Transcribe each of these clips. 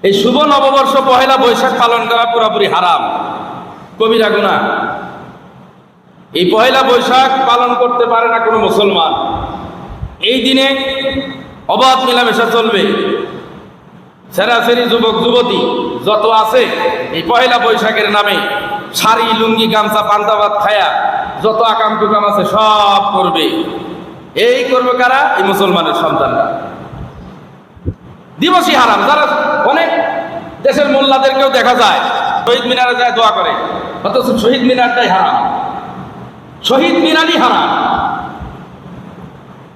এই শুভ নববর্ষ পহেলা বৈশাখ পালন করা পুরোপুরি হারাম, কবিরা গুনাহ। এই পহেলা বৈশাখ পালন করতে পারে না কোনো মুসলমান। এই দিনে অবাধ মেলামেশা চলবে। সেরাসেরি যুবক যুবতী যত আছে এই পহেলা বৈশাখের নামে শাড়ি লুঙ্গি গামছা পান্তাভাত খায়া যত আকাম কুকাম আছে সব করবে। এই করবে কারা? এই মুসলমানের সন্তানরা। দিবসই হারাম। যারা অনেক দেশের মোল্লাদেরকেও দেখা যায় শহীদ মিনারে যায় দোয়া করে, অথচ শহীদ মিনারটাই হারাম, শহীদ মিনারই হারাম।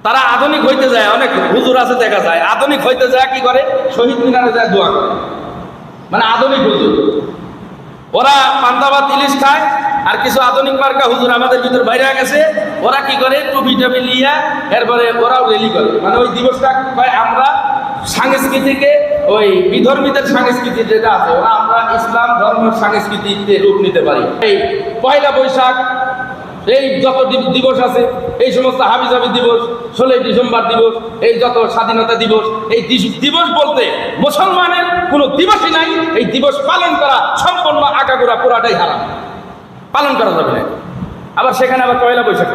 তারা আধুনিক হইতে যায়, অনেক হুজুর আছে দেখা যায় আধুনিক হইতে যায় কি করে? শহীদ মিনারে যায় দোয়া করে, মানে আধুনিক হুজুর। ওরা পান্তাভাত ইলিশ খায়, আর কিছু আধুনিক মার্কা হুজুর আমাদের ভিতর বাইরে গেছে, ওরা কি করে? টুপি টুপি লিয়া এরপরে ওরাও রেলি করে। মানে ওই দিবসটা আমরা সংস্কৃতিকে, ওই বিধর্মীদের সংস্কৃতি যেটা আছে, ওরা আমরা ইসলাম ধর্মের সংস্কৃতিতে রূপ নিতে পারি। এই পয়লা বৈশাখ, এই যত দিবস আছে, এই সমস্ত হাবিজাবি দিবস, 16 ডিসেম্বর দিবস, এই যত স্বাধীনতা দিবস, এই দিবস বলতে মুসলমানের কোনো দিবসই নাই। এই দিবস পালন করা সম্পূর্ণ আগাগোড়া পুরাটাই হারাম, পালন করা যাবে না। আবার সেখানে আবার পয়লা বৈশাখ,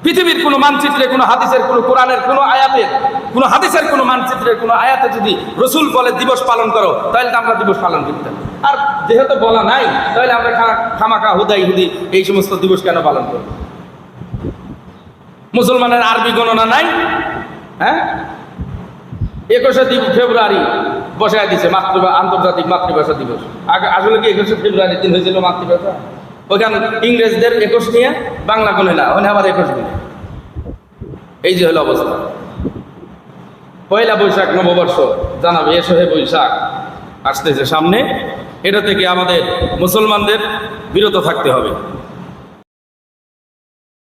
পৃথিবীর কোনো মানচিত্রে, কোনো হাদিসের, কোনো কোরআনের, কোনো আয়াতের, কোনো হাদিসের, কোনো মানচিত্রের, কোনো আয়াতে যদি রসুল বলে দিবস পালন করো, তাহলে তো আমরা দিবস পালন করতাম। আর যেহেতু বলা নাই, তাহলে আমরা খামাকা হুদাই হুদি এই সমস্ত দিবস কেন পালন করব? মুসলমানের আরবি গণনা নাই, হ্যাঁ? 21 ফেব্রুয়ারি বসায় দিছে আন্তর্জাতিক মাতৃভাষা দিবস। আসলে কি 21 ফেব্রুয়ারির দিন হয়েছিল মাতৃভাষা? ওইখানে ইংরেজদের 21 নিয়ে বাংলা গুনে না, ওখানে আবার 21 গুনে। এই যে হলো অবস্থা। পয়লা বৈশাখ নববর্ষ জানাবে, এসো হে বৈশাখ আসতেছে সামনে। এটা থেকে আমাদের মুসলমানদের বিরত থাকতে হবে।